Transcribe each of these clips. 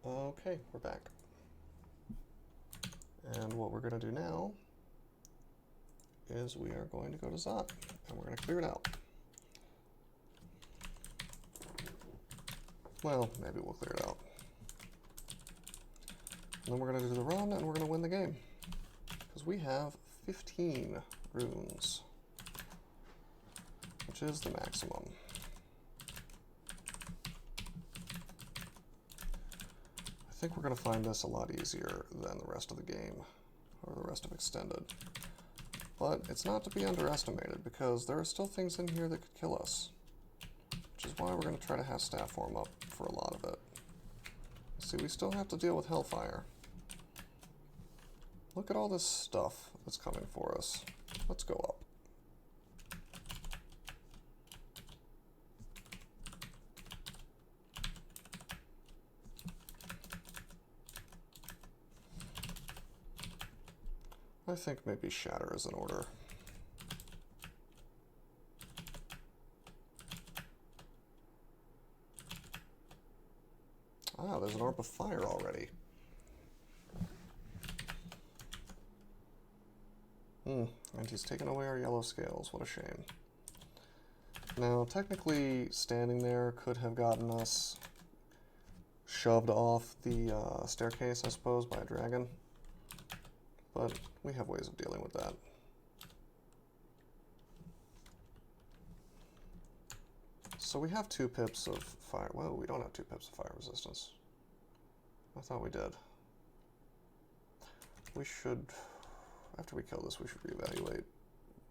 Okay, we're back. And what we're going to do now is we are going to go to Zot, and we're going to clear it out. Well, maybe we'll clear it out. And then we're going to do the run, and we're going to win the game. Because we have 15 runes, which is the maximum. I think we're going to find this a lot easier than the rest of the game, or the rest of Extended. But it's not to be underestimated, because there are still things in here that could kill us. Which is why we're going to try to have staff form up for a lot of it. See, we still have to deal with Hellfire. Look at all this stuff that's coming for us. Let's go up. I think maybe Shatter is in order. Ah, there's an Orb of Fire already. And he's taken away our yellow scales. What a shame. Now, technically, standing there could have gotten us shoved off the staircase, I suppose, by a dragon. But we have ways of dealing with that. So we have 2 pips of fire. Whoa, we don't have 2 pips of fire resistance. I thought we did. We should, after we kill this, we should reevaluate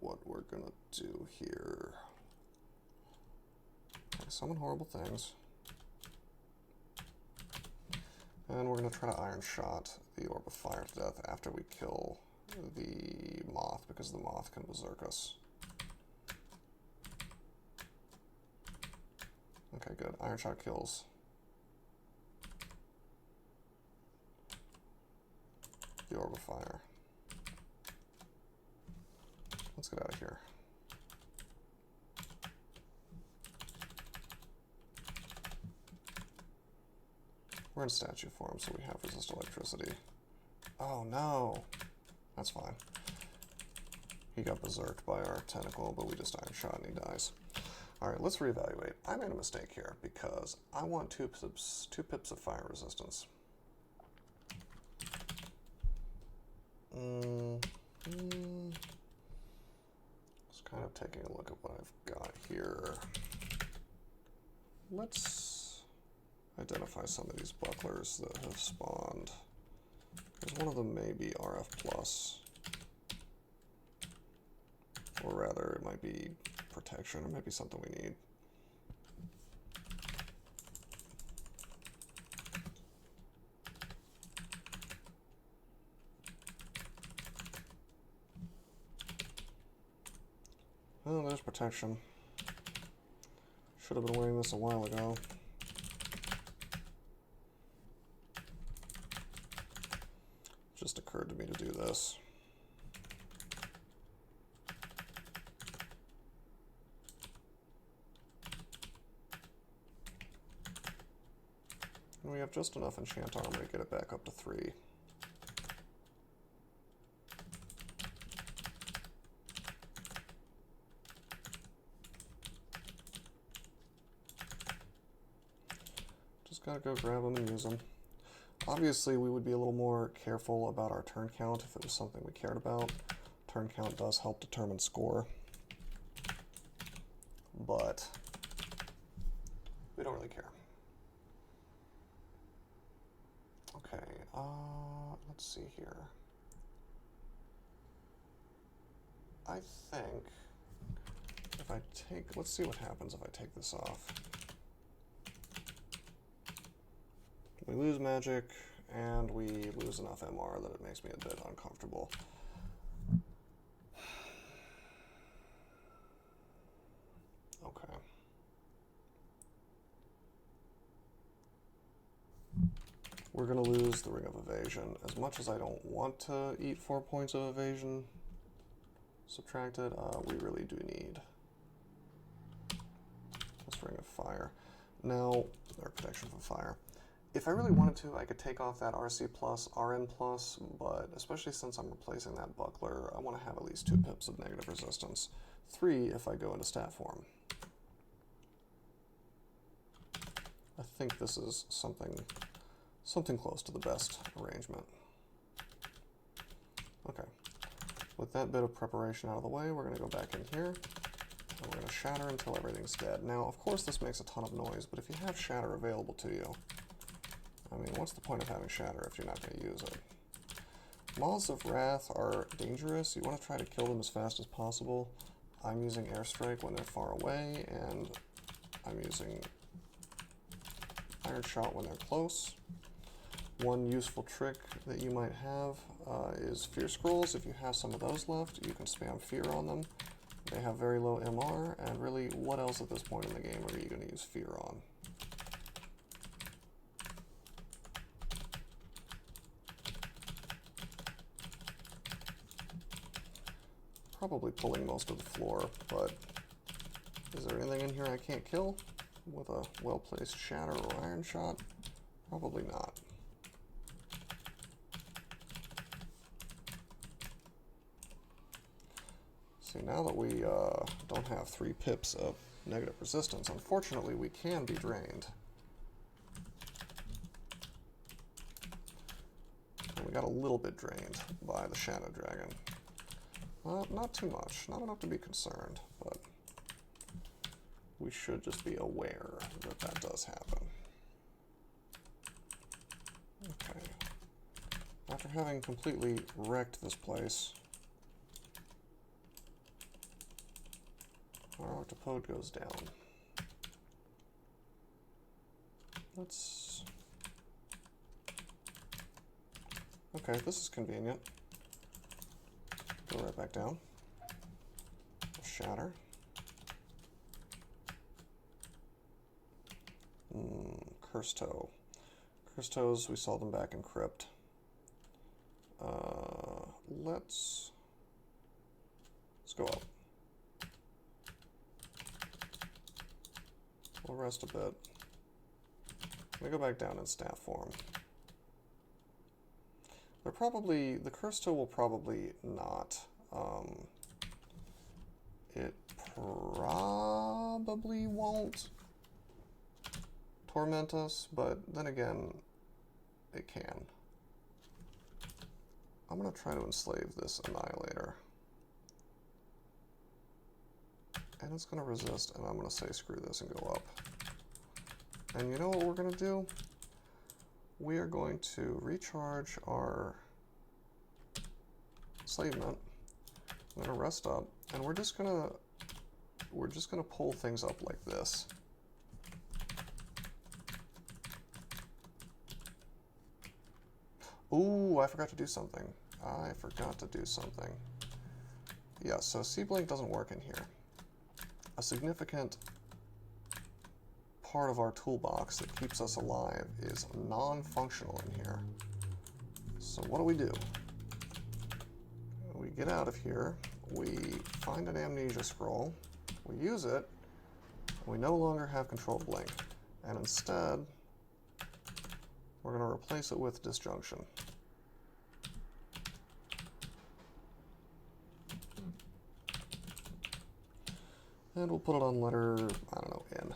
what we're gonna do here. Okay, summon horrible things. And we're gonna try to Iron Shot the Orb of Fire to death after we kill the Moth, because the Moth can berserk us. Okay, good. Iron Shot kills. The Orb of Fire. Let's get out of here. We're in statue form, so we have resist electricity. Oh no! That's fine. He got berserked by our tentacle, but we just Iron Shot and he dies. Alright, let's reevaluate. I made a mistake here because I want 2 pips of fire resistance. Just kind of taking a look at what I've got here. Let's identify some of these bucklers that have spawned. Because one of them may be RF plus. Or rather, it might be protection, or maybe something we need. Oh, there's protection. Should have been wearing this a while ago. Just occurred to me to do this. And we have just enough enchant armor to get it back up to 3. Just gotta go grab them and use them. Obviously, we would be a little more careful about our turn count if it was something we cared about. Turn count does help determine score. But we don't really care. Okay, let's see here. I think if I take, let's see what happens if I take this off. We lose magic, and we lose enough MR that it makes me a bit uncomfortable. Okay. We're going to lose the Ring of Evasion. As much as I don't want to eat 4 points of evasion subtracted, we really do need this Ring of Fire. Now, or protection from fire. If I really wanted to, I could take off that RC plus, RN plus, but especially since I'm replacing that buckler, I want to have at least 2 pips of negative resistance. 3 if I go into stat form. I think this is something close to the best arrangement. Okay, with that bit of preparation out of the way, we're going to go back in here, and we're going to shatter until everything's dead. Now, of course this makes a ton of noise, but if you have shatter available to you, I mean, what's the point of having shatter if you're not going to use it? Moths of Wrath are dangerous. You want to try to kill them as fast as possible. I'm using airstrike when they're far away, and I'm using iron shot when they're close. One useful trick that you might have is fear scrolls. If you have some of those left, you can spam fear on them. They have very low MR, and really, what else at this point in the game are you going to use fear on? Probably pulling most of the floor, but is there anything in here I can't kill with a well-placed shatter or iron shot? Probably not. See, now that we don't have 3 pips of negative resistance, unfortunately we can be drained. And we got a little bit drained by the Shadow Dragon. Not too much, not enough to be concerned, but we should just be aware that that does happen. Okay. After having completely wrecked this place, our Octopode goes down. Let's... Okay, this is convenient. Go right back down. Shatter. Curse Toe. Curse Toes, we saw them back in Crypt. Let's go up. We'll rest a bit. We go back down in staff form. The Curse Toe will probably not. It probably won't torment us, but then again, it can. I'm going to try to enslave this Annihilator. And it's going to resist, and I'm going to say screw this and go up. And you know what we're going to do? We are going to recharge our enslavement. I'm going to rest up, and we're just going to pull things up like this. Ooh, I forgot to do something. Yeah, so C-Blink doesn't work in here. A significant part of our toolbox that keeps us alive is non-functional in here. So what do? We get out of here, we find an amnesia scroll, we use it, and we no longer have controlled blink. And instead, we're going to replace it with disjunction. And we'll put it on letter, I don't know, N.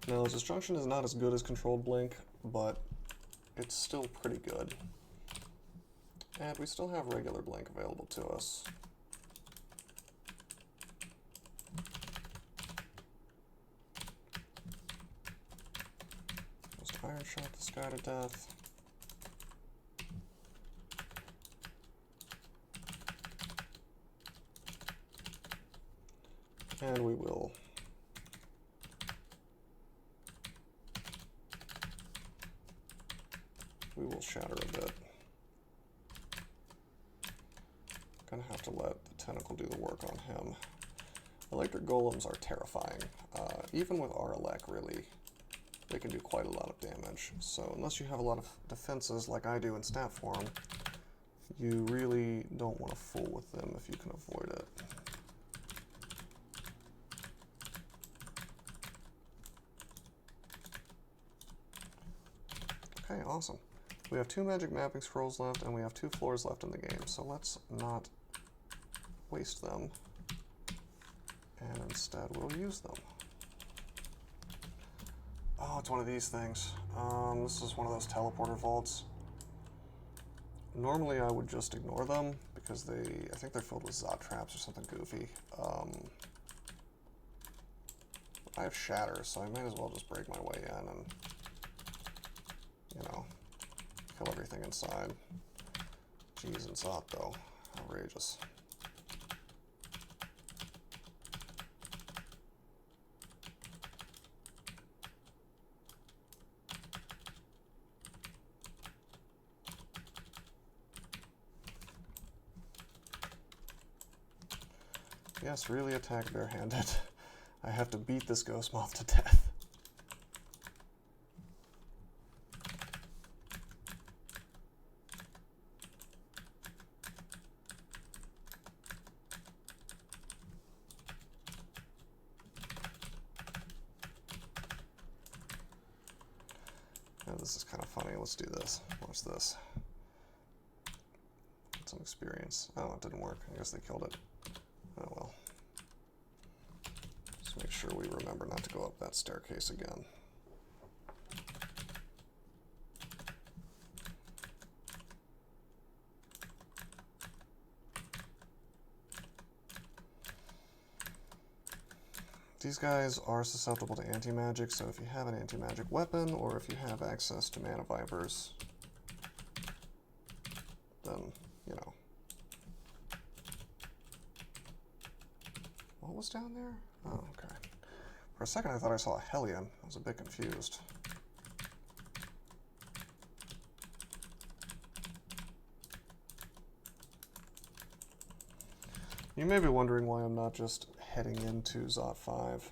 Now, disjunction is not as good as controlled blink, but it's still pretty good. And we still have regular blink available to us. Just iron shot this guy to death. And we will shatter a bit. Gonna have to let the tentacle do the work on him. Electric golems are terrifying. Even with Aralek, really, they can do quite a lot of damage. So unless you have a lot of defenses like I do in stat form, you really don't want to fool with them if you can avoid it. Okay, awesome. We have 2 magic mapping scrolls left, and we have 2 floors left in the game, so let's not waste them, and instead we'll use them. Oh, it's one of these things. This is one of those teleporter vaults. Normally I would just ignore them, because I think they're filled with Zot traps or something goofy. I have Shatter, so I might as well just break my way in and, you know, kill everything inside. Jeez, and Zot, though. Outrageous. Yes, really attack barehanded. I have to beat this ghost moth to death. Oh, this is kind of funny. Let's do this. Watch this. Get some experience. Oh, it didn't work. I guess they killed it. Oh well. Just make sure we remember not to go up that staircase again. These guys are susceptible to anti-magic, so if you have an anti-magic weapon, or if you have access to mana vipers, then, you know. What was down there? Oh, okay. For a second I thought I saw a Hellion. I was a bit confused. You may be wondering why I'm not just heading into Zot 5.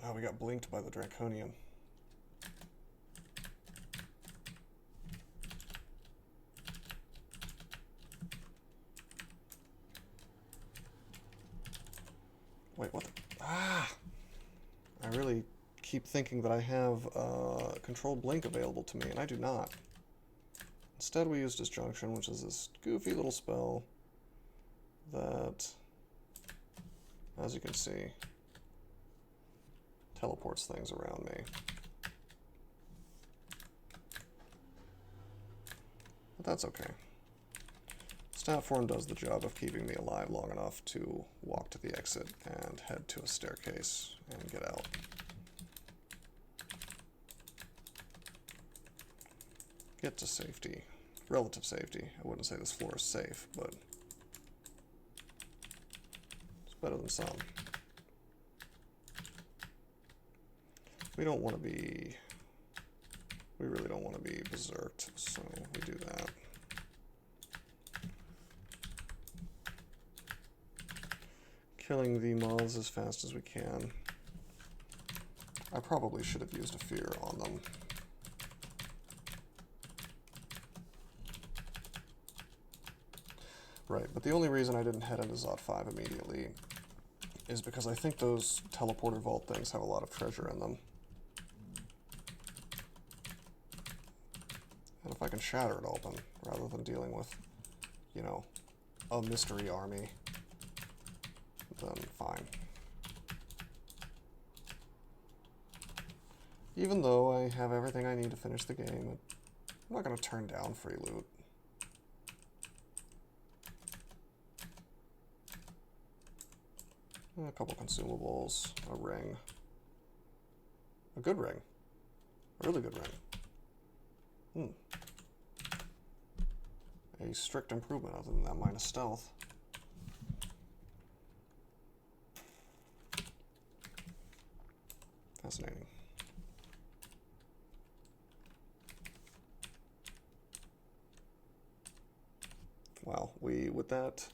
Oh, we got blinked by the Draconian. Wait, what the? Ah! I really keep thinking that I have controlled blink available to me, and I do not. Instead, we use Disjunction, which is this goofy little spell that, as you can see, teleports things around me. But that's okay. Stat form does the job of keeping me alive long enough to walk to the exit and head to a staircase and get out. Get to safety. Relative safety. I wouldn't say this floor is safe, but it's better than some. We don't want to be... We really don't want to be berserked, so we do that. Killing the moths as fast as we can. I probably should have used a fear on them. Right, but the only reason I didn't head into Zot 5 immediately is because I think those teleporter vault things have a lot of treasure in them. And if I can shatter it open, rather than dealing with, you know, a mystery army, then fine. Even though I have everything I need to finish the game, I'm not going to turn down free loot. A couple consumables, a ring. A good ring. A really good ring. A strict improvement other than that minus stealth. Fascinating. Wow, with that's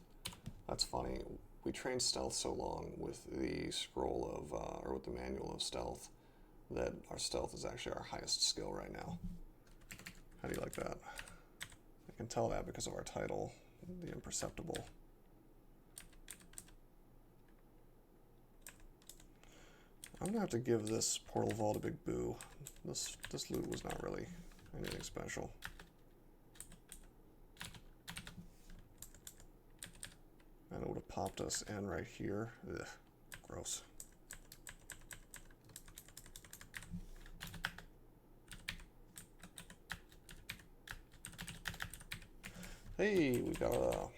funny. We trained stealth so long with the scroll of, or with the manual of stealth, that our stealth is actually our highest skill right now. How do you like that? I can tell that because of our title, The Imperceptible. I'm gonna have to give this portal vault a big boo. This loot was not really anything special. And it would have popped us in right here. Ugh, gross. Hey, we got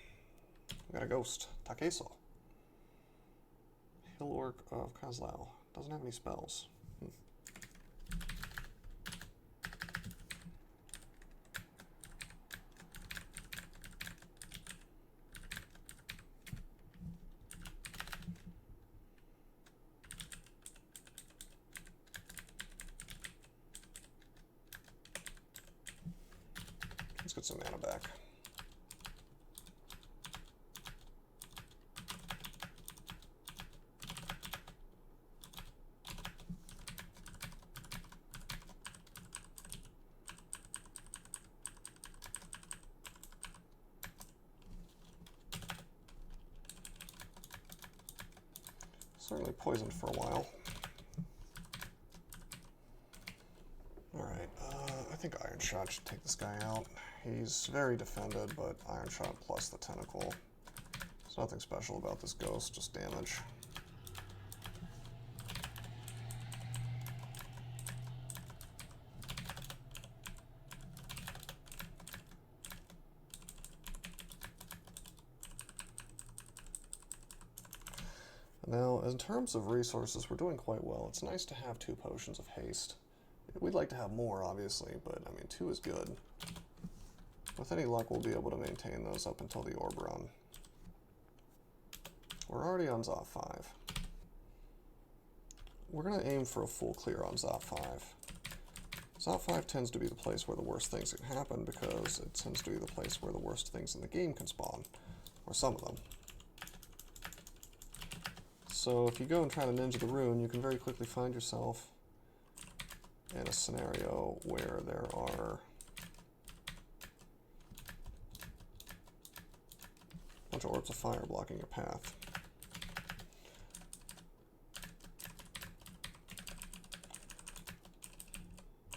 a ghost. Takeso. Hill Orc of Kazlau. Doesn't have any spells. Let's get some mana back. Certainly poisoned for a while. Alright, I think Iron Shot should take this guy out. He's very defended, but Iron Shot plus the Tentacle. There's nothing special about this ghost, just damage. Now, in terms of resources, we're doing quite well. It's nice to have 2 potions of haste. We'd like to have more, obviously, but, I mean, 2 is good. With any luck, we'll be able to maintain those up until the orb run. We're already on Zot 5. We're going to aim for a full clear on Zot 5. Zot 5 tends to be the place where the worst things can happen because it tends to be the place where the worst things in the game can spawn, or some of them. So if you go and try to ninja the rune, you can very quickly find yourself in a scenario where there are a bunch of orbs of fire blocking your path.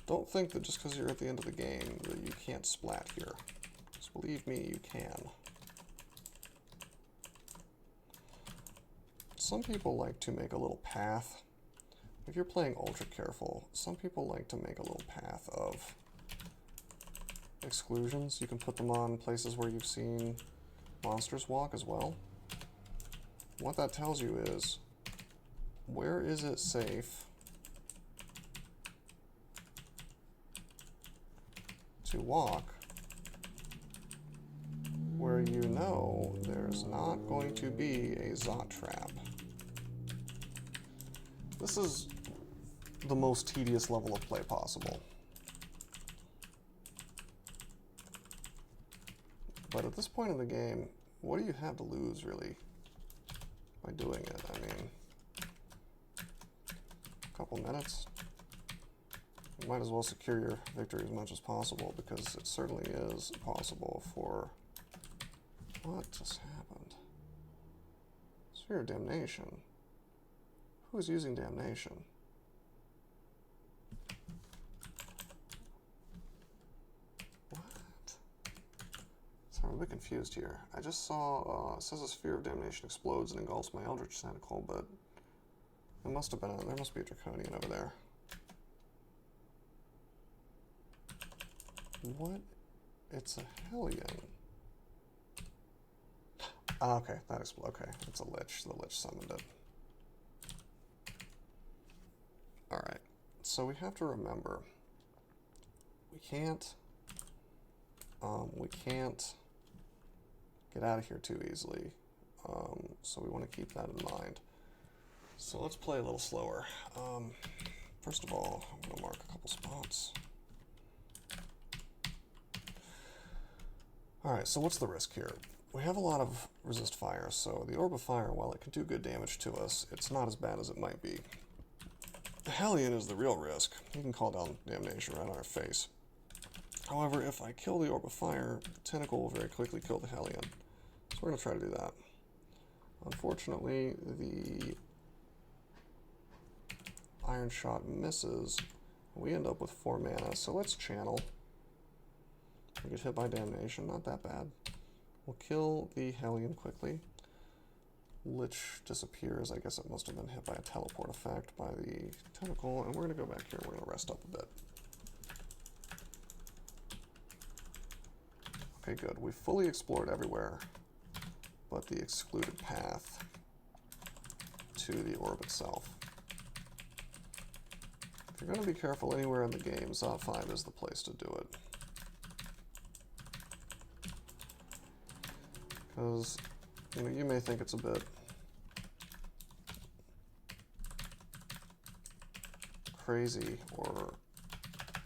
Don't think that just because you're at the end of the game that you can't splat here. Just believe me, you can. Some people like to make a little path. If you're playing ultra careful, some people like to make a little path of exclusions. You can put them on places where you've seen monsters walk as well. What that tells you is, where is it safe to walk where you know there's not going to be a Zot trap? This is the most tedious level of play possible. But at this point in the game, what do you have to lose, really, by doing it? I mean, a couple minutes. You might as well secure your victory as much as possible, because it certainly is possible for... What just happened? Sphere of Damnation. Who's using Damnation? What? Sorry, I'm a bit confused here. I just saw, it says a Sphere of Damnation explodes and engulfs my Eldritch Tentacle, but there must have been there must be a Draconian over there. What? It's a Hellion. Ah, okay, that explodes. Okay, it's a Lich. The Lich summoned it. Alright, so we have to remember, we can't get out of here too easily, so we want to keep that in mind. So let's play a little slower. First of all, I'm going to mark a couple spots. Alright, so what's the risk here? We have a lot of resist fire, so the Orb of Fire, while it can do good damage to us, it's not as bad as it might be. The Hellion is the real risk. He can call down Damnation right on our face. However, if I kill the Orb of Fire, Tentacle will very quickly kill the Hellion. So we're going to try to do that. Unfortunately, the Iron Shot misses, We end up with 4 mana, so let's channel. We get hit by Damnation, not that bad. We'll kill the Hellion quickly. Lich disappears. I guess it must have been hit by a teleport effect by the tentacle, and we're going to go back here and we're going to rest up a bit. Okay, good. We've fully explored everywhere but the excluded path to the orb itself. If you're going to be careful anywhere in the game, Zot 5 is the place to do it. Because, you know, you may think it's a bit crazy or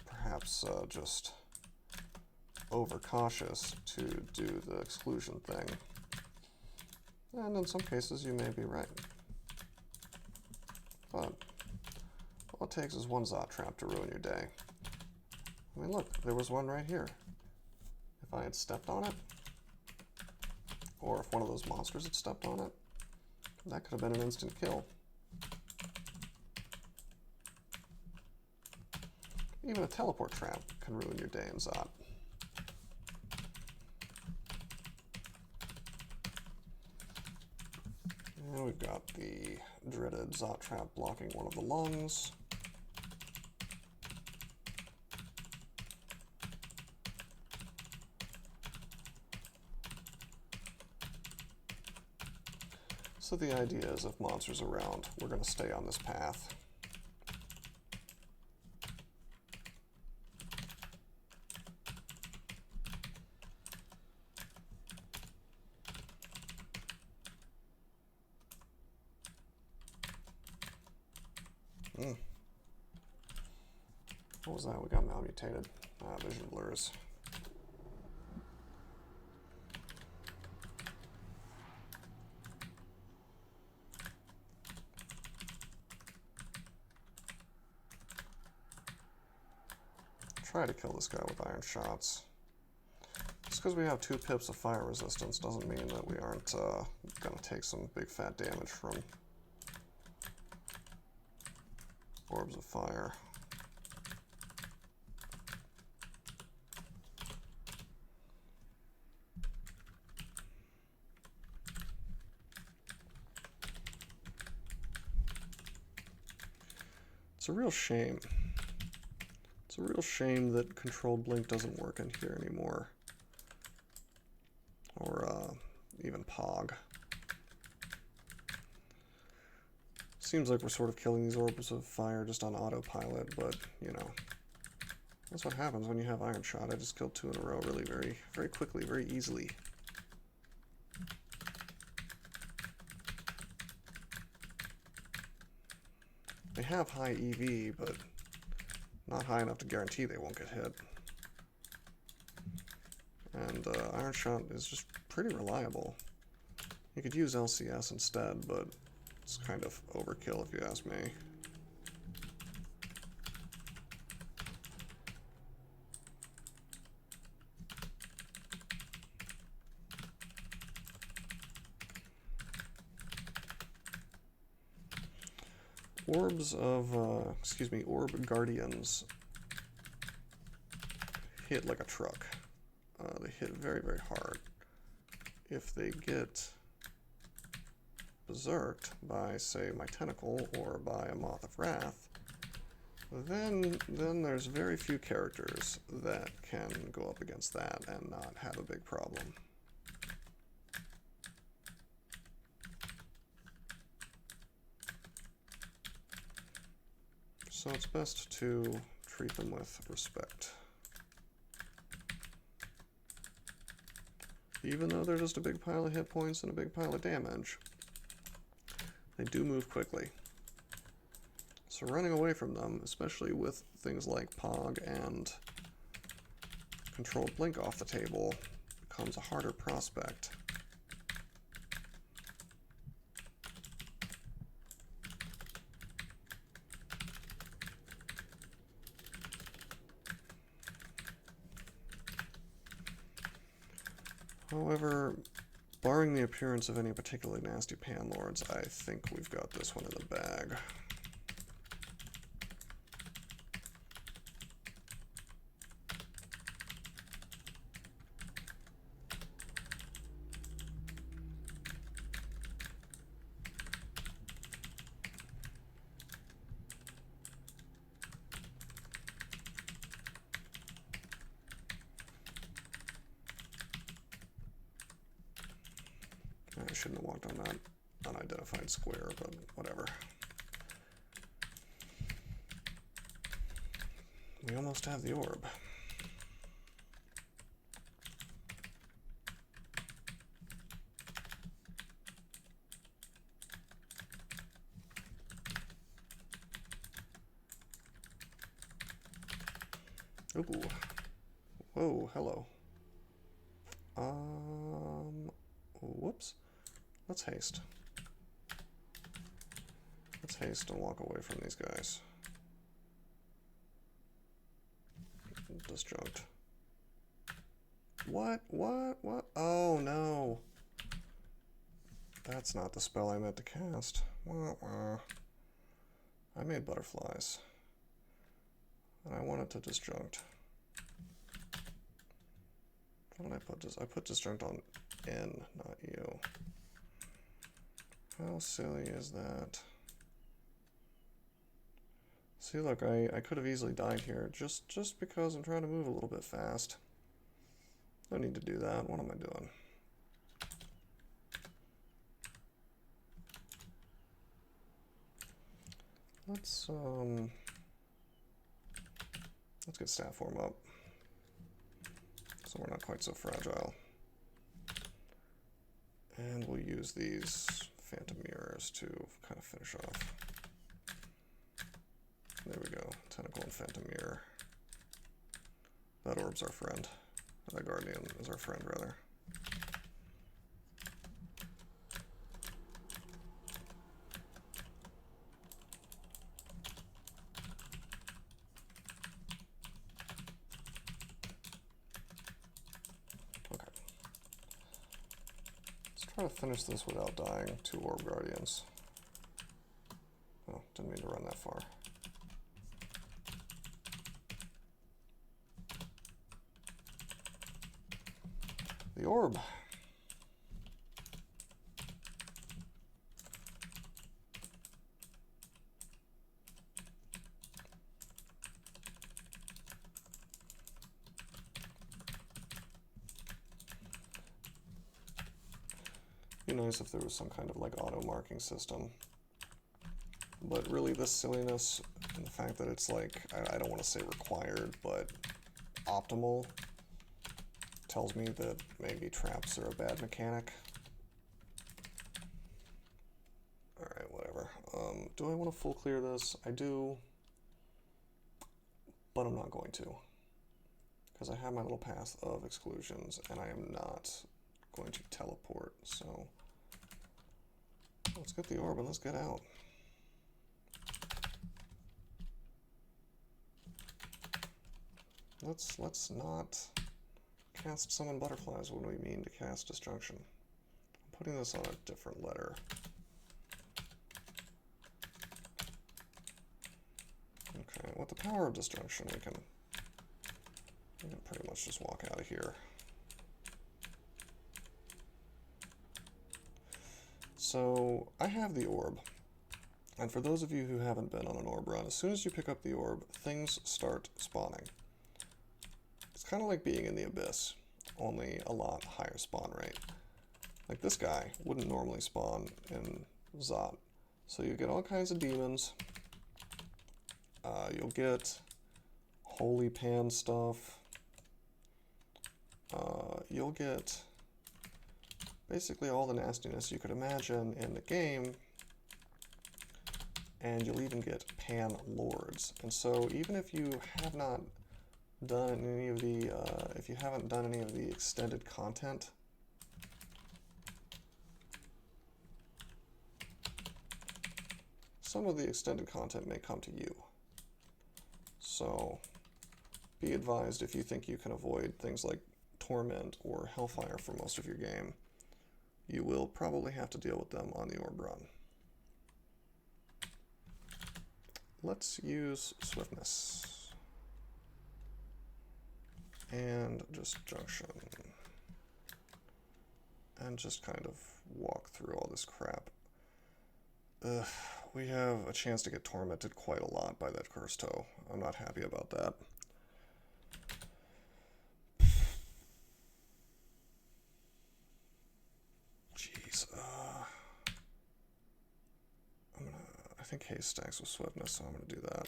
perhaps just overcautious to do the exclusion thing. And in some cases you may be right. But all it takes is one Zot trap to ruin your day. I mean, look, there was one right here. If I had stepped on it, or if one of those monsters had stepped on it, that could have been an instant kill. Even a teleport trap can ruin your day in Zot. And we've got the dreaded Zot trap blocking one of the lungs. So the idea is if monsters are around, we're going to stay on this path. What was that? We got malmutated. Vision blurs. Try to kill this guy with iron shots. Just because we have 2 pips of fire resistance doesn't mean that we aren't going to take some big fat damage from orbs of fire. It's a real shame. It's a real shame that controlled blink doesn't work in here anymore. Or even Pog. Seems like we're sort of killing these orbs of fire just on autopilot, but, you know, that's what happens when you have Iron Shot. I just killed 2 in a row really very quickly, very easily. They have high EV, but not high enough to guarantee they won't get hit. And Iron Shot is just pretty reliable. You could use LCS instead, but it's kind of overkill if you ask me. Orbs of, Orb Guardians hit like a truck. They hit very hard. If they get berserked by, say, my tentacle or by a Moth of Wrath, then there's very few characters that can go up against that and not have a big problem. So it's best to treat them with respect. Even though they're just a big pile of hit points and a big pile of damage, they do move quickly. So running away from them, especially with things like Pog and Controlled Blink off the table, becomes a harder prospect. However, barring the appearance of any particularly nasty Panlords, I think we've got this one in the bag. I shouldn't have walked on that unidentified square, but whatever. We almost have the orb. Ooh. Whoa, hello. Whoops. Let's haste. Let's haste and walk away from these guys. Disjunct. What? Oh, no. That's not the spell I meant to cast. Wah, wah. I made butterflies. And I wanted to disjunct. What did I put? I put disjunct on N, not U. How silly is that? See, look, I could have easily died here just because I'm trying to move a little bit fast. Don't need to do that. What am I doing? Let's get stat form up, so we're not quite so fragile. And we'll use these phantom mirrors to kind of finish off. There we go, tentacle and phantom mirror. That orb's our friend. That guardian is our friend, rather. Try to finish this without dying. 2 orb guardians. Oh, didn't mean to run that far. The orb. Be nice if there was some kind of like auto marking system, but really this silliness and the fact that it's like, I don't want to say required, but optimal, tells me that maybe traps are a bad mechanic. Alright, whatever. Do I want to full clear this? I do, but I'm not going to, because I have my little path of exclusions and I am not going to teleport, so let's get the orb and let's get out. Let's not cast summon butterflies when we mean to cast disjunction. I'm putting this on a different letter. Okay, with the power of disjunction we can pretty much just walk out of here. So I have the orb, and for those of you who haven't been on an orb run, as soon as you pick up the orb, things start spawning. It's kind of like being in the abyss, only a lot higher spawn rate. Like this guy wouldn't normally spawn in Zot. So you get all kinds of demons, you'll get holy pan stuff, you'll get basically all the nastiness you could imagine in the game, and you'll even get pan lords. And so even if you have not done any of the, if you haven't done any of the extended content, some of the extended content may come to you. So be advised, if you think you can avoid things like Torment or Hellfire for most of your game, you will probably have to deal with them on the orb run. Let's use swiftness and disjunction and just kind of walk through all this crap. We have a chance to get tormented quite a lot by that cursed toe. I'm not happy about that. Jeez. case stacks with swiftness, so I'm going to do that.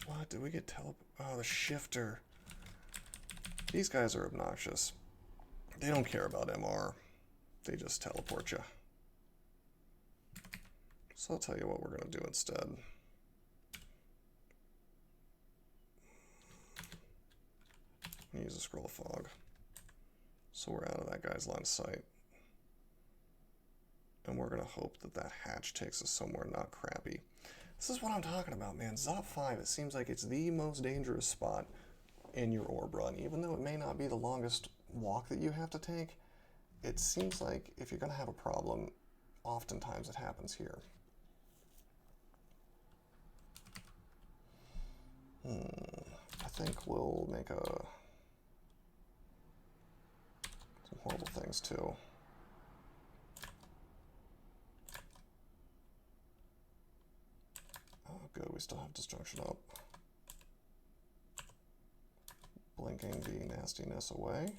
What? Did we get Oh, the shifter. These guys are obnoxious. They don't care about MR. They just teleport you. So I'll tell you what we're going to do instead. Use a scroll of fog. So we're out of that guy's line of sight. And we're going to hope that that hatch takes us somewhere not crappy. This is what I'm talking about, man. Zot 5, it seems like it's the most dangerous spot in your orb run. Even though it may not be the longest walk that you have to take, it seems like if you're going to have a problem, oftentimes it happens here. I think we'll make some horrible things too. Oh, good, we still have disjunction up. Blinking the nastiness away.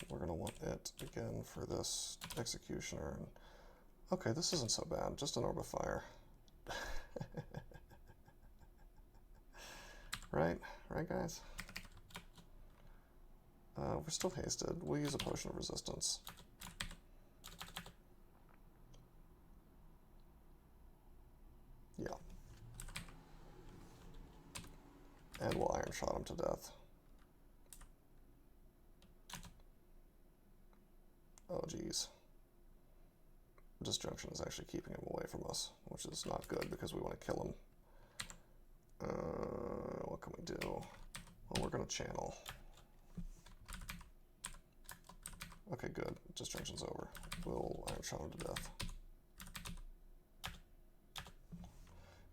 We're going to want it again for this executioner. Okay, this isn't so bad, just an orb of fire. Right, guys? We're still hasted. We'll use a potion of resistance. Yeah. And we'll iron shot him to death. Oh, geez. Disjunction is actually keeping him away from us, which is not good because we want to kill him. What can we do? Well, we're going to channel. Okay, good. Disjunction's over. We'll iron shot him to death.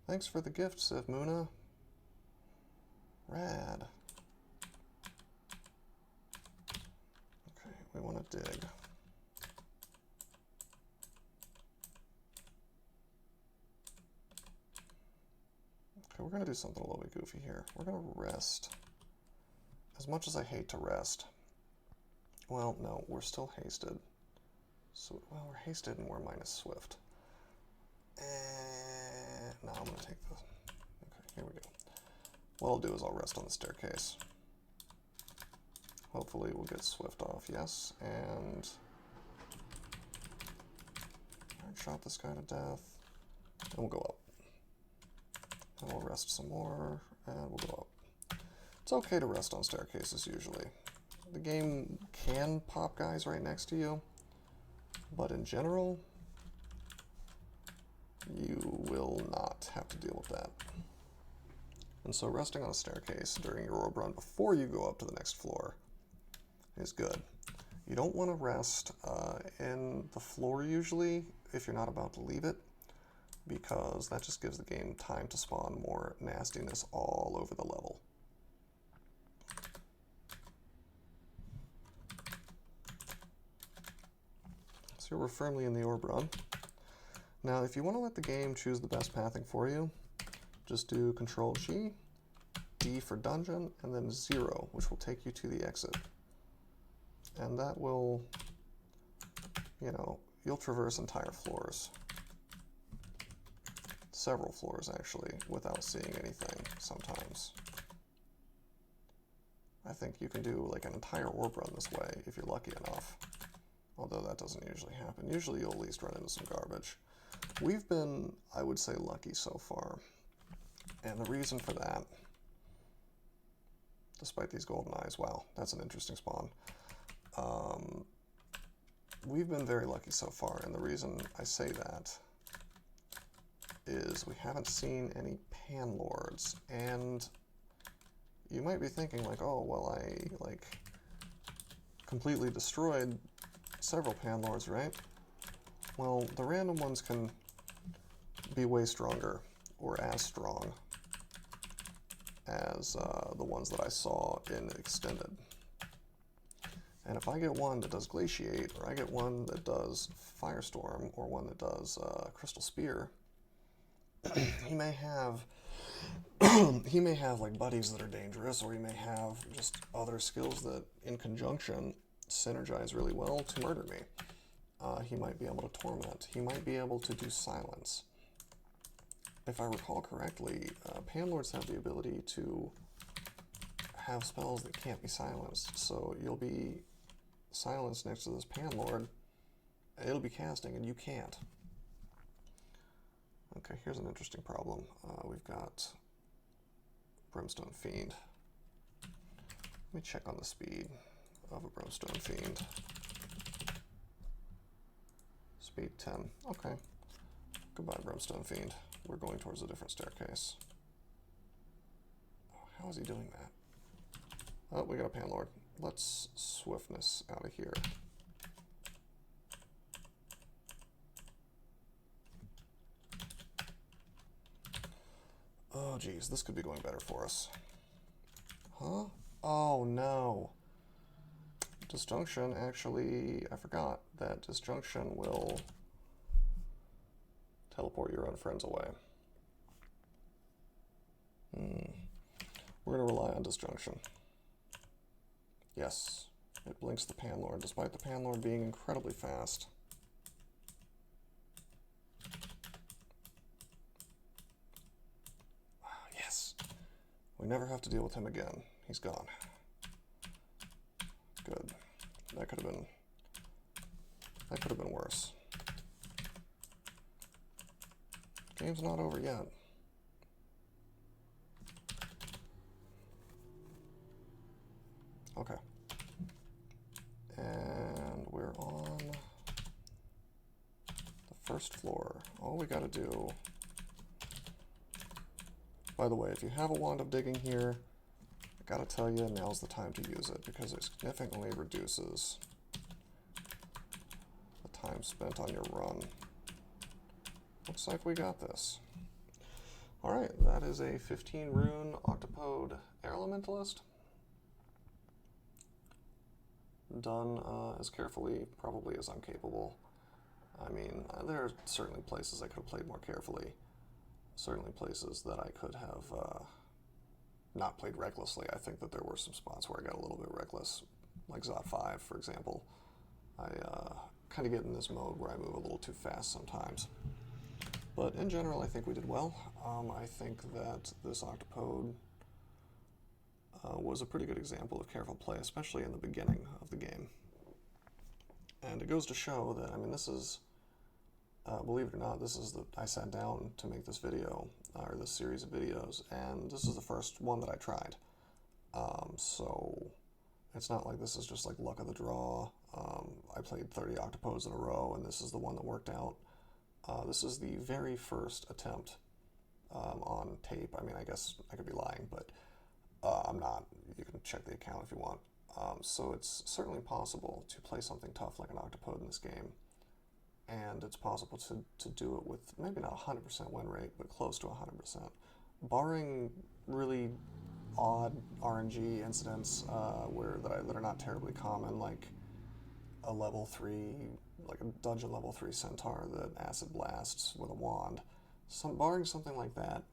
Thanks for the gift, Civ Muna. Rad. Okay, we want to dig. Okay, we're going to do something a little bit goofy here. We're going to rest. As much as I hate to rest. Well, no, we're still hasted. So, well, we're hasted and we're minus swift. No, I'm going to take this. Okay, here we go. What I'll do is I'll rest on the staircase. Hopefully we'll get swift off, yes, and shot this guy to death, and we'll go up. And we'll rest some more, and we'll go up. It's okay to rest on staircases usually. The game can pop guys right next to you, but in general, you will not have to deal with that. And so resting on a staircase during your orb run before you go up to the next floor is good. You don't want to rest in the floor usually if you're not about to leave it, because that just gives the game time to spawn more nastiness all over the level. So we're firmly in the orb run. Now, if you want to let the game choose the best pathing for you, just do Control-G, D for dungeon, and then 0, which will take you to the exit. And that will, you know, you'll traverse entire floors. Several floors, actually, without seeing anything sometimes. I think you can do like an entire orb run this way if you're lucky enough. Although that doesn't usually happen. Usually you'll at least run into some garbage. We've been, I would say, lucky so far. And the reason for that, despite these golden eyes, wow, that's an interesting spawn. We've been very lucky so far, and the reason I say that is we haven't seen any panlords, and you might be thinking like, oh, well, I like completely destroyed several panlords, right? Well, the random ones can be way stronger, or as strong as the ones that I saw in Extended. And if I get one that does Glaciate, or I get one that does Firestorm, or one that does Crystal Spear, he may have like buddies that are dangerous, or he may have just other skills that, in conjunction, synergize really well to murder me. He might be able to torment. He might be able to do silence. If I recall correctly, Panlords have the ability to have spells that can't be silenced. So you'll be silenced next to this Panlord. It'll be casting and you can't. Okay, here's an interesting problem. We've got Brimstone Fiend. Let me check on the speed of a Brimstone Fiend. Speed 10. Okay. Goodbye, Brimstone Fiend. We're going towards a different staircase. Oh, how is he doing that? Oh, we got a Panlord. Let's swiftness out of here. Oh, geez, this could be going better for us. Huh? Oh, no. Disjunction, actually, I forgot that Disjunction will teleport your own friends away. We're going to rely on Disjunction. Yes, it blinks the Panlord, despite the Panlord being incredibly fast. Yes! We never have to deal with him again. He's gone. Good. That could have been worse. Game's not over yet. Okay. And we're on the first floor. All we gotta do... By the way, if you have a Wand of Digging here, I gotta tell you, now's the time to use it, because it significantly reduces the time spent on your run. Looks like we got this. Alright, that is a 15 rune Octopode Air Elementalist. Done as carefully, probably, as I'm capable. I mean, there are certainly places I could have played more carefully. Certainly places that I could have not played recklessly. I think that there were some spots where I got a little bit reckless, like Zot 5, for example. I kind of get in this mode where I move a little too fast sometimes. But in general, I think we did well. I think that this Octopode was a pretty good example of careful play, especially in the beginning of the game. And it goes to show that, I mean, this is, believe it or not, I sat down to make this video, or this series of videos, and this is the first one that I tried. So it's not like this is just like luck of the draw. I played 30 Octopodes in a row, and this is the one that worked out. This is the very first attempt on tape. I mean, I guess I could be lying, but I'm not. You can check the account if you want. So it's certainly possible to play something tough like an Octopode in this game. And it's possible to do it with maybe not 100% win rate, but close to 100%. Barring really odd RNG incidents that are not terribly common, like a level 3, like a dungeon level 3 centaur that acid blasts with a wand. Barring something like that,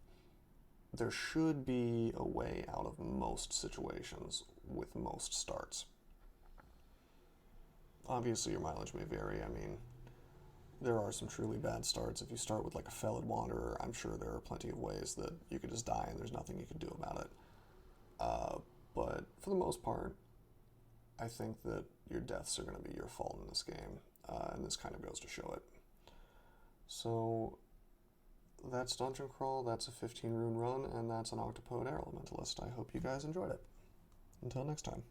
there should be a way out of most situations with most starts. Obviously, your mileage may vary. I mean, there are some truly bad starts. If you start with like a Felid Wanderer, I'm sure there are plenty of ways that you could just die and there's nothing you can do about it. But for the most part, I think that your deaths are going to be your fault in this game, and this kind of goes to show it. So that's Dungeon Crawl, that's a 15 rune run, and that's an Octopode Air Elementalist. I hope you guys enjoyed it. Until next time.